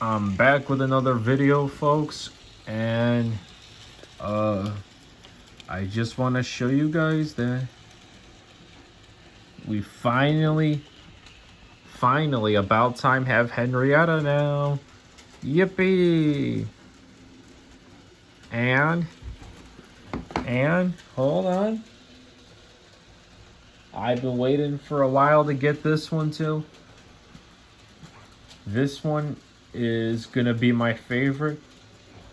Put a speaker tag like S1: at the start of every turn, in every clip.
S1: I'm back with another video, folks, and I just want to show you guys that we finally about time have Henrietta now. Yippee! And hold on, I've been waiting for a while to get this one too. This one is gonna be my favorite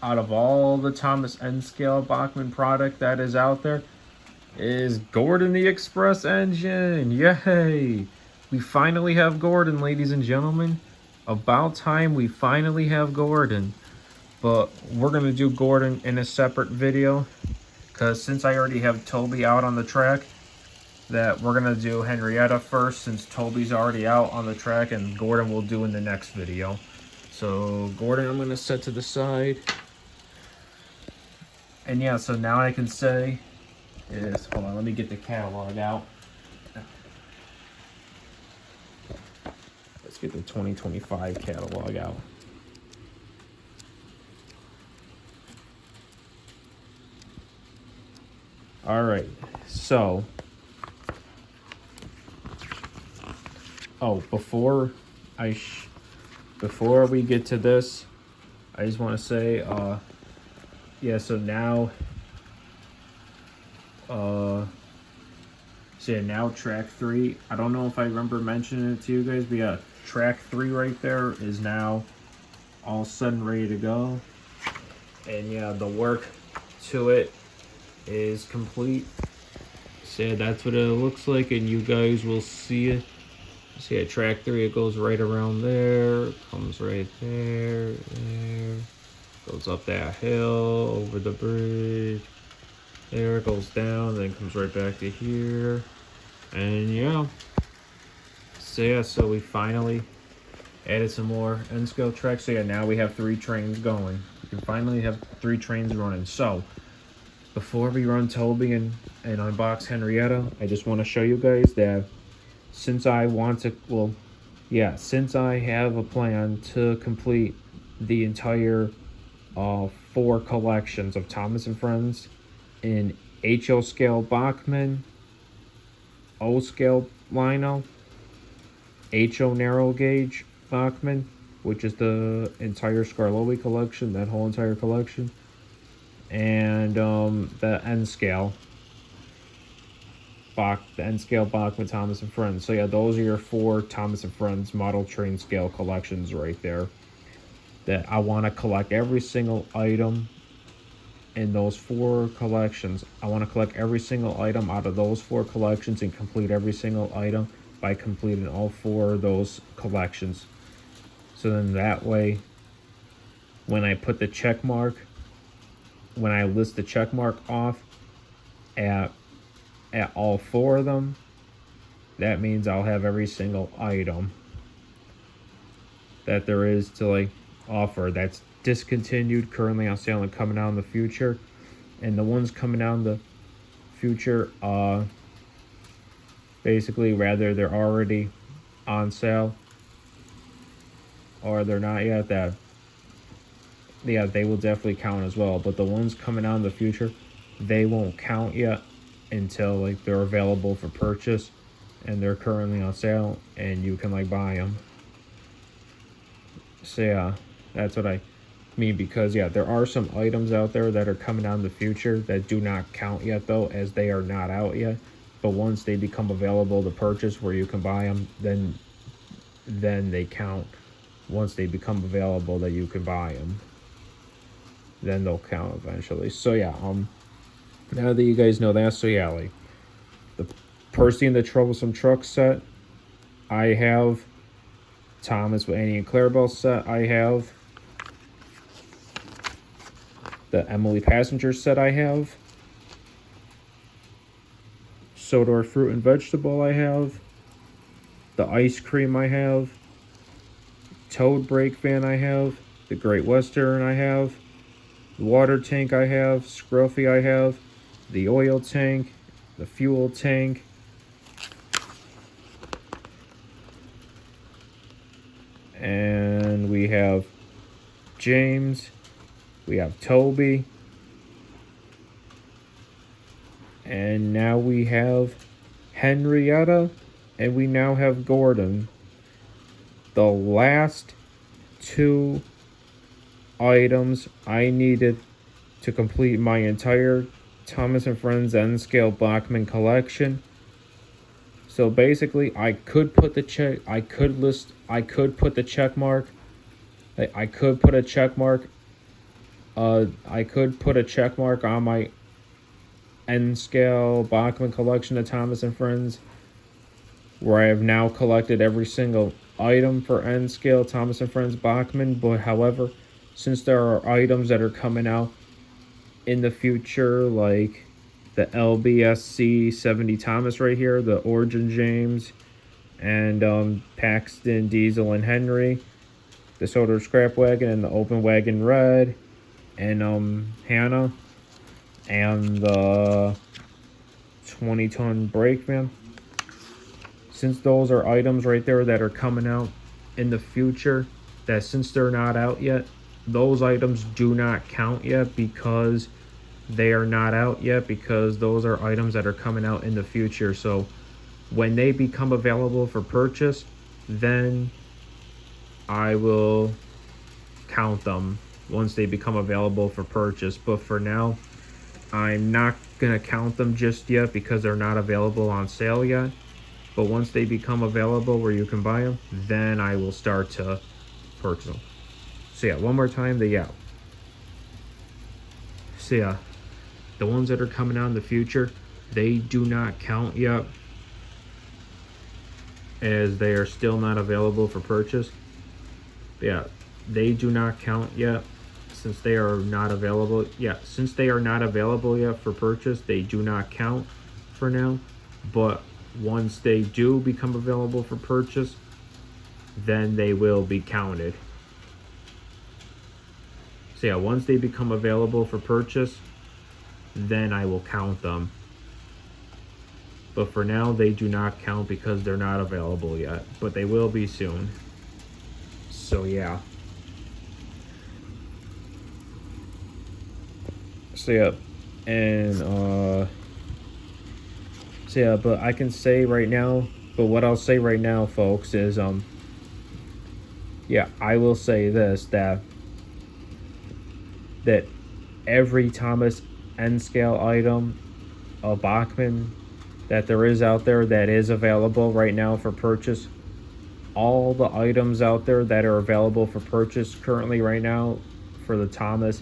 S1: out of all the Thomas N Scale Bachmann product that is out there. Is Gordon the Express engine. Yay! We finally have Gordon, ladies and gentlemen. About time we finally have Gordon. But we're going to do Gordon in a separate video, because since I already have Toby out on the track, that we're going to do Henrietta first, since Toby's already out on the track, and Gordon will do in the next video. So Gordon I'm going to set to the side. And yeah, so now I can say is, hold on, let me get the catalog out. Let's get the 2025 catalog out. All right, so, before we get to this, I just want to say, yeah, so now, so yeah, now track 3, I don't know if I remember mentioning it to you guys, but yeah, track 3 right there is now all sudden ready to go. And yeah, the work to it is complete. So yeah, that's what it looks like, and you guys will see it. See at track 3, it goes right around there, comes right there, goes up that hill, over the bridge, there, it goes down, then comes right back to here. And yeah, so we finally added some more N Scale tracks. So yeah, now we have 3 trains going. We can finally have 3 trains running. So before we run Toby and unbox Henrietta, I just want to show you guys that since I have a plan to complete the entire 4 collections of Thomas and Friends in N Scale Bachmann, O Scale Lino, HO Narrow Gauge Bachmann, which is the entire Scarlowi collection, that whole entire collection, and the N Scale Bachmann Thomas and Friends. So yeah, those are your 4 Thomas and Friends model train scale collections right there. That I want to collect every single item in those 4 collections. I want to collect every single item out of those 4 collections and complete every single item by completing all 4 of those collections. So then that way, when I put the check mark, when I list the check mark off at all 4 of them, that means I'll have every single item that there is to offer that's discontinued, currently on sale, and coming out in the future. And the ones coming out in the future, basically, rather they're already on sale or they're not yet, that yeah, they will definitely count as well. But the ones coming out in the future, they won't count yet until they're available for purchase and they're currently on sale and you can buy them. So yeah, that's what I mean, because yeah, there are some items out there that are coming out in the future that do not count yet though, as they are not out yet. But once they become available to purchase where you can buy them, then they count. Once they become available that you can buy them, then they'll count eventually. So yeah, now that you guys know that, so yeah, the Percy and the Troublesome Truck set, I have. Thomas with Annie and Clarabelle set, I have. The Emily Passenger set, I have. Sodor Fruit and Vegetable, I have. The Ice Cream, I have. Toad Brake Van, I have. The Great Western, I have. The Water Tank, I have. Scruffy, I have. The Oil Tank. The Fuel Tank. And we have James, we have Toby, and now we have Henrietta, and we now have Gordon. The last two items I needed to complete my entire Thomas and Friends N Scale Bachmann collection. So basically, I could put the check. I could put the check mark. I could put a check mark. I could put a check mark on my N Scale Bachmann collection of Thomas and Friends, where I have now collected every single item for N Scale Thomas and Friends Bachmann. But however, since there are items that are coming out in the future, like the LBSC 70 Thomas right here, the Origin James, and Paxton, Diesel, and Henry, the Soder Scrap Wagon, and the Open Wagon Red, and Hannah, and the 20-ton Brakeman. Since those are items right there that are coming out in the future, that since they're not out yet, those items do not count yet because they are not out yet, because those are items that are coming out in the future. So when they become available for purchase, then I will count them once they become available for purchase. But for now, I'm not gonna count them just yet because they're not available on sale yet. But once they become available where you can buy them, then I will start to purchase them. So yeah, one more time, so yeah, the ones that are coming out in the future, they do not count yet, as they are still not available for purchase. But yeah, they do not count yet, since they are not available. Yeah, since they are not available yet for purchase, they do not count for now. But once they do become available for purchase, then they will be counted. So yeah, once they become available for purchase, then I will count them. But for now, they do not count because they're not available yet, but they will be soon. So yeah. So yeah, and so yeah, but I can say right now, but what I'll say right now, folks, is yeah, I will say this, that every Thomas N Scale item of Bachmann that there is out there that is available right now for purchase, all the items out there that are available for purchase currently right now for the Thomas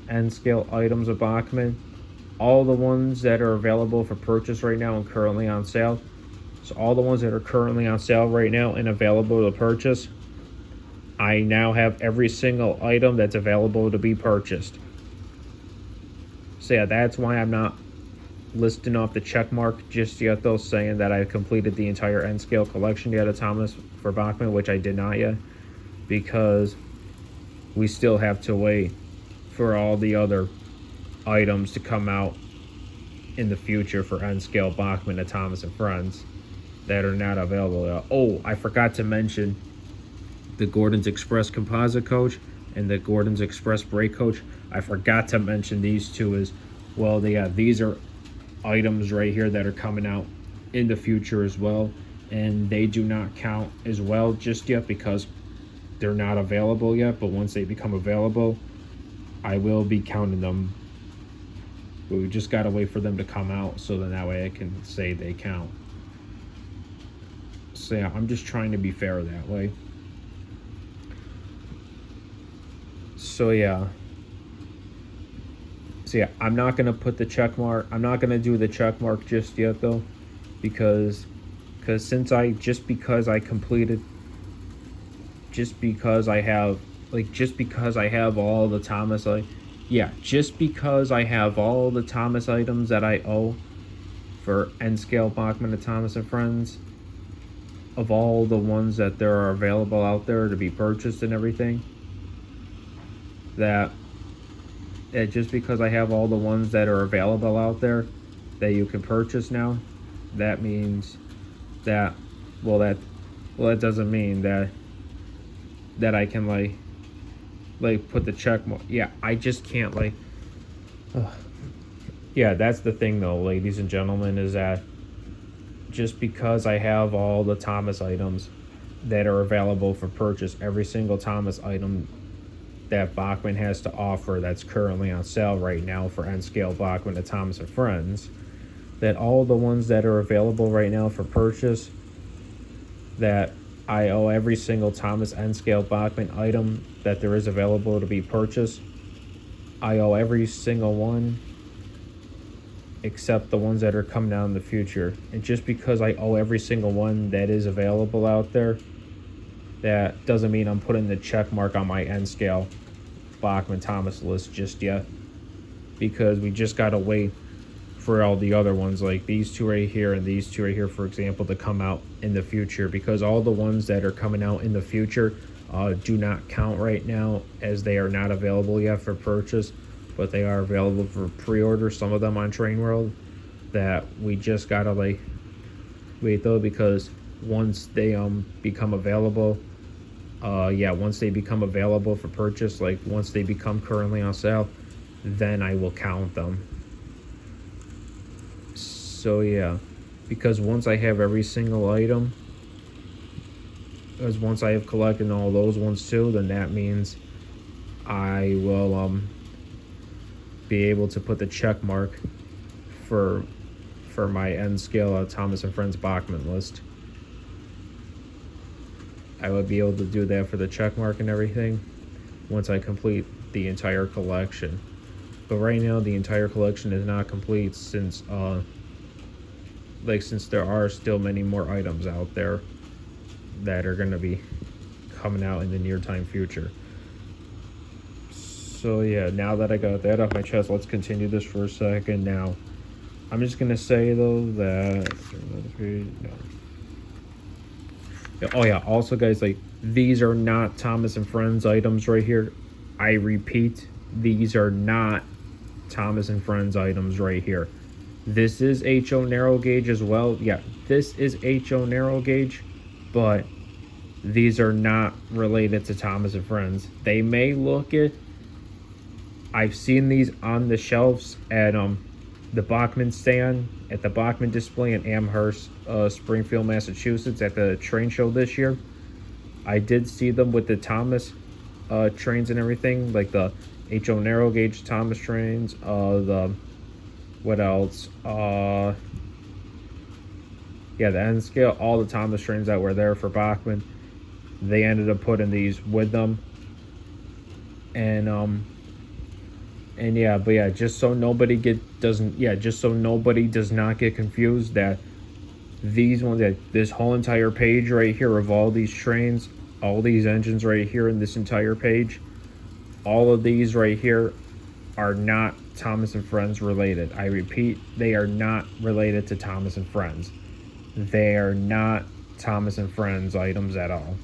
S1: N Scale items of Bachmann, all the ones that are available for purchase right now and currently on sale, so all the ones that are currently on sale right now and available to purchase, I now have every single item that's available to be purchased. So yeah, that's why I'm not listing off the check mark just yet, though, saying that I completed the entire N Scale collection yet of Thomas for Bachmann, which I did not yet, because we still have to wait for all the other items to come out in the future for N Scale Bachmann and Thomas and Friends that are not available yet. Oh, I forgot to mention the Gordon's Express composite coach and the Gordon's Express brake coach. I forgot to mention these two as well. These are items right here that are coming out in the future as well, and they do not count as well just yet because they're not available yet. But once they become available, I will be counting them. But we just gotta wait for them to come out, so then that way I can say they count. So yeah, I'm just trying to be fair that way. So yeah, I'm not gonna put the check mark. I'm not gonna do the check mark just yet, though, because since I because I have all the Thomas, just because I have all the Thomas items that I owe for N Scale Bachmann and Thomas and Friends, of all the ones that there are available out there to be purchased and everything, that just because I have all the ones that are available out there that you can purchase now, that means that that doesn't mean that I can like put the check mark. Yeah, I just can't like. Ugh. Yeah, that's the thing though, ladies and gentlemen, is that just because I have all the Thomas items that are available for purchase, every single Thomas item that Bachmann has to offer that's currently on sale right now for N Scale Bachmann and Thomas and Friends, that all the ones that are available right now for purchase, that I owe every single Thomas N Scale Bachmann item that there is available to be purchased. I owe every single one except the ones that are coming out in the future. And just because I owe every single one that is available out there, that doesn't mean I'm putting the check mark on my N Scale Bachmann Thomas list just yet, because we just gotta wait for all the other ones, like these two right here and these two right here, for example, to come out in the future, because all the ones that are coming out in the future do not count right now, as they are not available yet for purchase, but they are available for pre-order, some of them on Train World, that we just gotta like wait though, because once they become available, once they become available for purchase, like once they become currently on sale, then I will count them. So yeah, because once I have every single item, because once I have collected all those ones too, then that means I will be able to put the check mark for my N Scale Thomas and Friends Bachmann list. I would be able to do that for the check mark and everything once I complete the entire collection. But right now the entire collection is not complete, since since there are still many more items out there that are going to be coming out in the near time future. So yeah, now that I got that off my chest, let's continue this for a second. Now, I'm just going to say though that... Oh yeah, also guys, like, these are not Thomas and Friends items right here. I repeat, these are not Thomas and Friends items right here. This is HO narrow gauge as well. Yeah, this is HO narrow gauge, but these are not related to Thomas and Friends. They may look it. I've seen these on the shelves at the Bachmann stand, at the Bachmann display in Amherst, Springfield, Massachusetts, at the train show this year. I did see them with the Thomas trains and everything, like the HO narrow gauge Thomas trains, what else? The N Scale, all the Thomas trains that were there for Bachmann, they ended up putting these with them. And yeah, but yeah, just so nobody does not get confused, that these ones, that this whole entire page right here of all these trains, all these engines right here in this entire page, all of these right here are not Thomas and Friends related. I repeat, they are not related to Thomas and Friends. They are not Thomas and Friends items at all.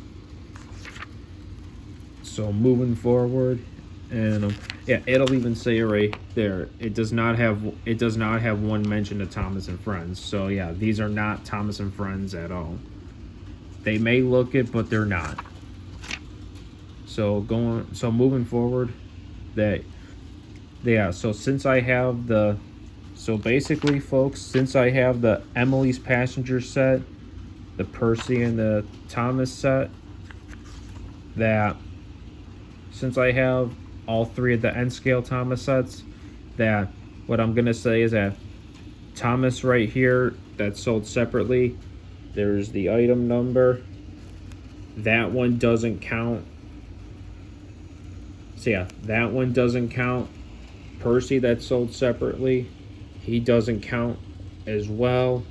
S1: So moving forward, and yeah, it'll even say right there, it does not have one mention of Thomas and Friends. So yeah, these are not Thomas and Friends at all. They may look it, but they're not. So moving forward, so since I have basically folks, since I have the Emily's Passenger set, the Percy and the Thomas set, that since I have all three of the N Scale Thomas sets, that what I'm gonna say is that Thomas right here, that's sold separately, there's the item number, that one doesn't count. So yeah, that one doesn't count. Percy, that's sold separately, he doesn't count as well.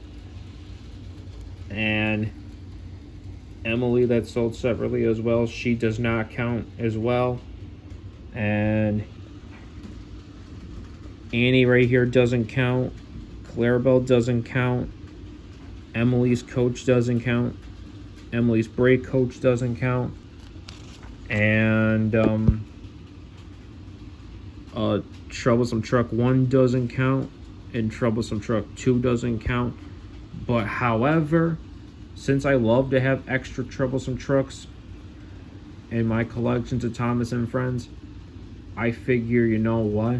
S1: And Emily, that's sold separately as well, she does not count as well. And Annie right here doesn't count. Clarabelle doesn't count. Emily's coach doesn't count. Emily's brake coach doesn't count. And Troublesome Truck 1 doesn't count, and Troublesome Truck 2 doesn't count. But however, since I love to have extra Troublesome Trucks, in my collections of Thomas and Friends, I figure, you know what?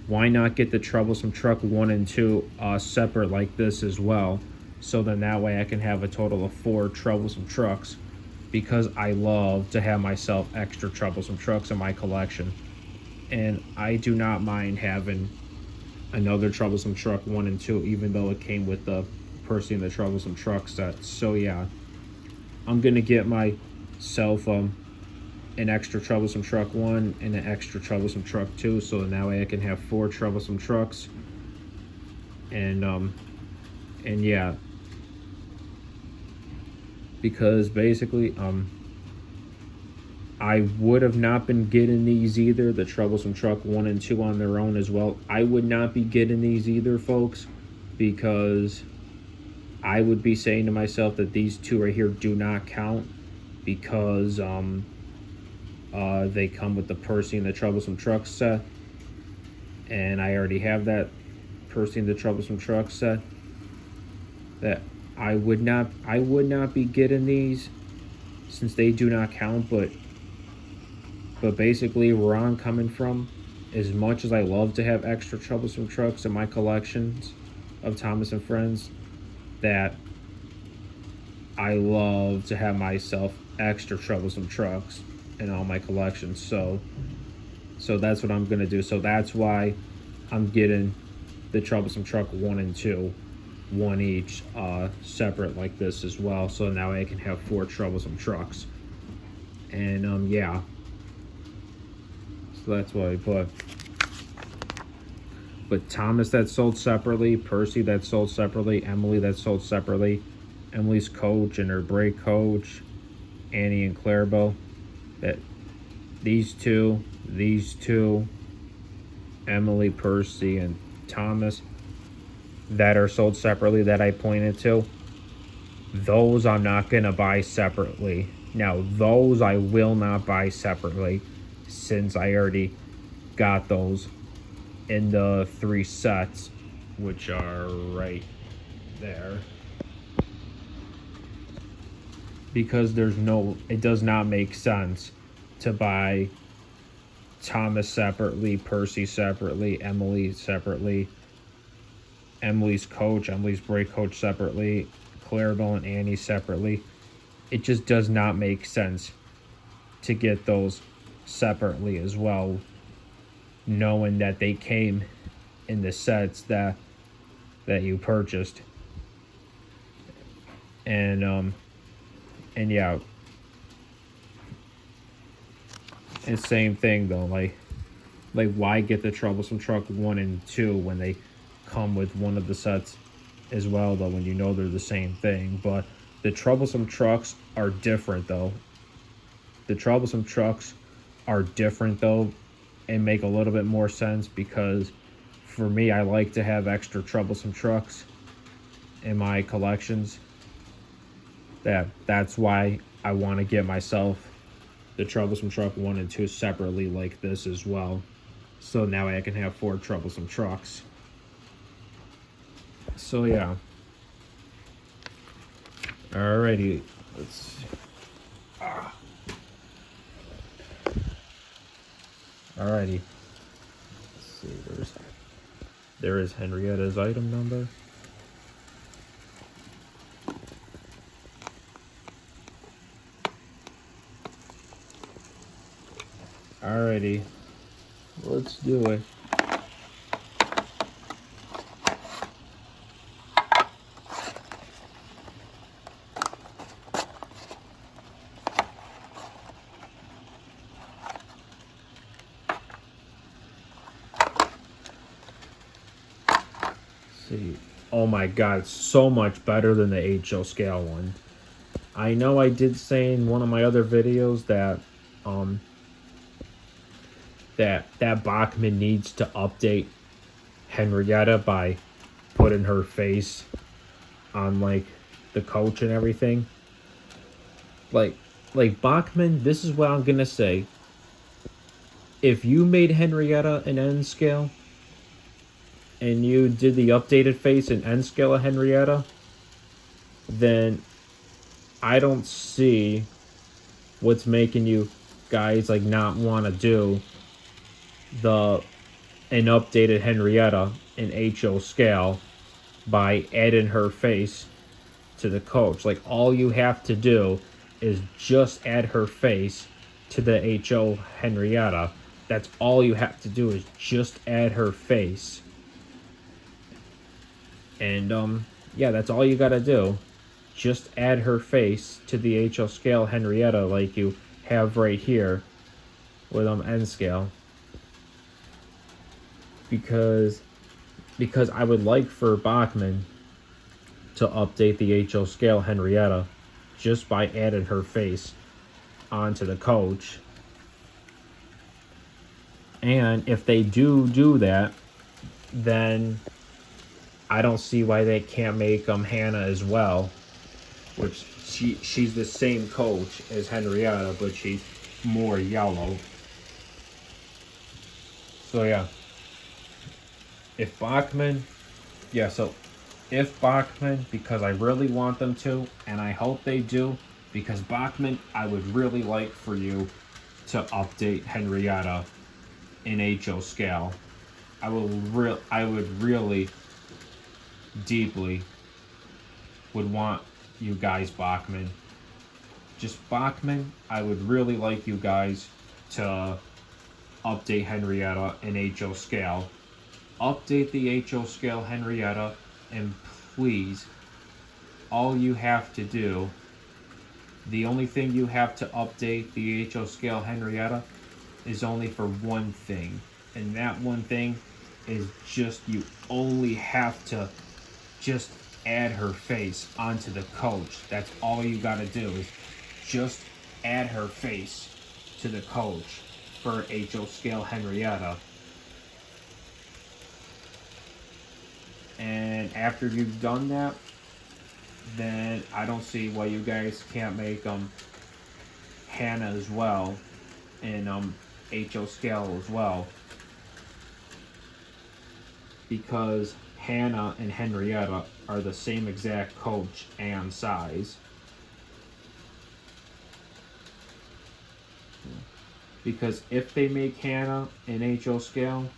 S1: Why not get the Troublesome Truck 1 and 2 separate like this as well? So then that way I can have a total of 4 Troublesome Trucks, because I love to have myself extra Troublesome Trucks in my collection. And I do not mind having another Troublesome Truck 1 and 2, even though it came with the Percy and the Troublesome Truck set. So yeah, I'm gonna get myself an extra Troublesome Truck 1 and an extra Troublesome Truck 2, so now I can have 4 Troublesome Trucks. And yeah, because basically I would have not been getting these either, the Troublesome Truck 1 and 2 on their own as well. I would not be getting these either, folks, because I would be saying to myself that these two right here do not count, because they come with the Percy and the Troublesome Truck set, and I already have that Percy and the Troublesome Truck set. That I would not be getting these, since they do not count. But basically, where I'm coming from, as much as I love to have extra Troublesome Trucks in my collections of Thomas and Friends, that I love to have myself extra Troublesome Trucks in all my collections. So that's what I'm gonna do. So that's why I'm getting the Troublesome Truck 1 and 2, one each, separate like this as well. So now I can have 4 Troublesome Trucks. And yeah, so that's what I put. But Thomas, that's sold separately. Percy, that's sold separately. Emily, that's sold separately. Emily's coach and her brake coach, Annie and Clarabelle, that these two, Emily, Percy, and Thomas, that are sold separately, that I pointed to, those I'm not gonna buy separately. Now those I will not buy separately, since I already got those in the 3 sets, which are right there. Because it does not make sense to buy Thomas separately, Percy separately, Emily separately, Emily's coach, Emily's brake coach separately, Clarabelle and Annie separately. It just does not make sense to get those separately as well, knowing that they came in the sets that you purchased. And yeah, and same thing though, like why get the Troublesome Truck 1 and 2 when they come with one of the sets as well, though, when you know they're the same thing? But the Troublesome Trucks are different though. The Troublesome Trucks are different though, and make a little bit more sense, because for me, I like to have extra Troublesome Trucks in my collections. That's why I want to get myself the Troublesome Truck 1 and 2 separately like this as well. So now I can have 4 Troublesome Trucks. So yeah. Alrighty. Let's see. Alrighty. Let's see. There is Henrietta's item number. Alrighty, let's do it. See, oh my god, it's so much better than the HO scale one. I know I did say in one of my other videos that that Bachmann needs to update Henrietta by putting her face on like the coach and everything. Like Bachmann, this is what I'm gonna say. If you made Henrietta an N scale and you did the updated face in N scale of Henrietta, then I don't see what's making you guys like not want to do the an updated Henrietta in HO scale by adding her face to the coach. Like all you have to do is just add her face to the HO Henrietta. That's all you have to do is just add her face. And yeah, that's all you gotta do. Just add her face to the HO scale Henrietta like you have right here with N scale. Because I would like for Bachmann to update the HO scale Henrietta just by adding her face onto the coach. And if they do that, then I don't see why they can't make Hannah as well, which she's the same coach as Henrietta, but she's more yellow. So yeah, if Bachmann, if Bachmann, because I really want them to, and I hope they do, because Bachmann, I would really like for you to update Henrietta in HO scale. I would really deeply would want you guys, Bachmann. Just Bachmann, I would really like you guys to update Henrietta in HO scale. Update the HO scale Henrietta, and please, all you have to do, the only thing you have to update the HO scale Henrietta is only for one thing. And that one thing is just you only have to just add her face onto the coach. That's all you gotta do is just add her face to the coach for HO scale Henrietta. And after you've done that, then I don't see why you guys can't make Hannah as well in HO scale as well, because Hannah and Henrietta are the same exact coach and size. Because if they make Hannah in HO scale,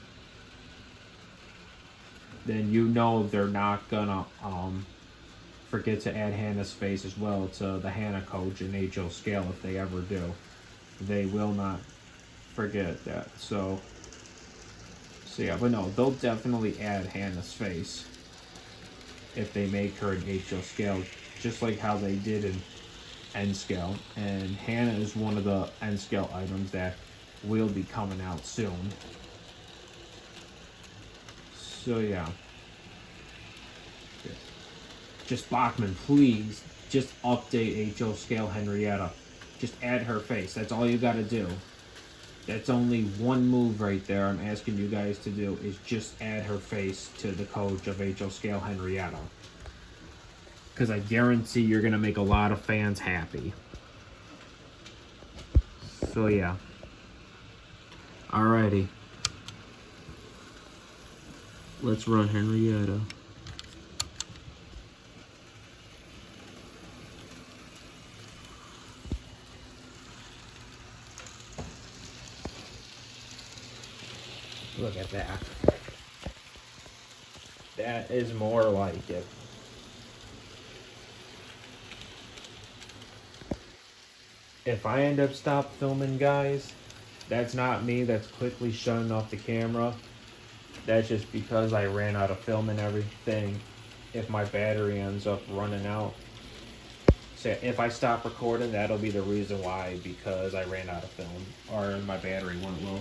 S1: then you know they're not gonna forget to add Hannah's face as well to the Hannah coach in HO scale if they ever do. They will not forget that. So yeah, but no, they'll definitely add Hannah's face if they make her in HO scale, just like how they did in N scale. And Hannah is one of the N scale items that will be coming out soon. So yeah. Just Bachmann, please, just update HO scale Henrietta. Just add her face. That's all you gotta do. That's only one move right there I'm asking you guys to do, is just add her face to the coach of HO scale Henrietta. Because I guarantee you're gonna make a lot of fans happy. So yeah. Alrighty. Let's run Henrietta. Look at that. That is more like it. If I end up stop filming, guys, that's not me that's quickly shutting off the camera. That's just because I ran out of film and everything. If my battery ends up running out. So if I stop recording, that'll be the reason why, because I ran out of film or my battery went low.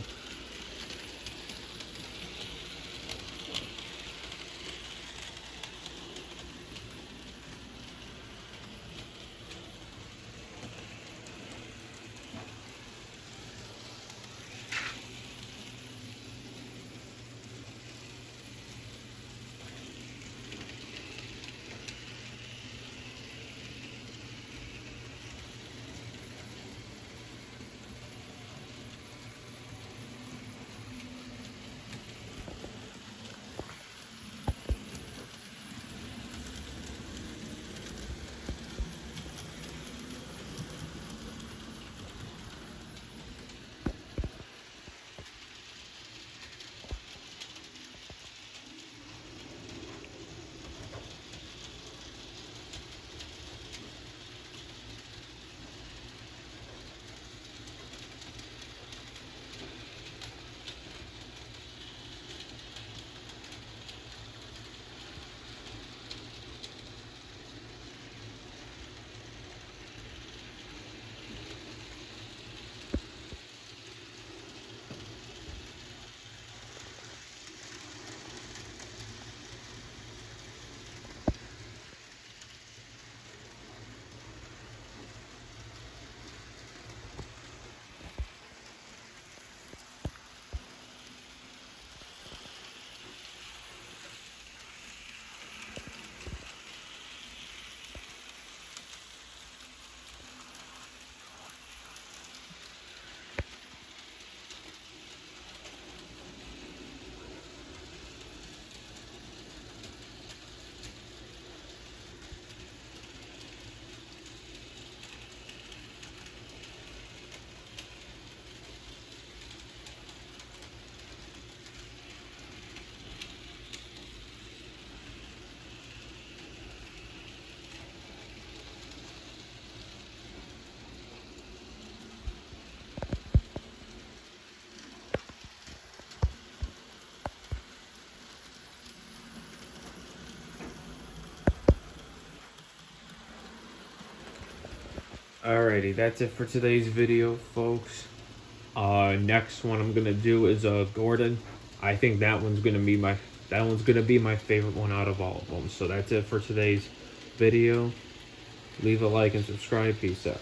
S1: Alrighty, that's it for today's video, folks. Next one I'm gonna do is Gordon. I think that one's gonna be my favorite one out of all of them. So that's it for today's video. Leave a like and subscribe. Peace out.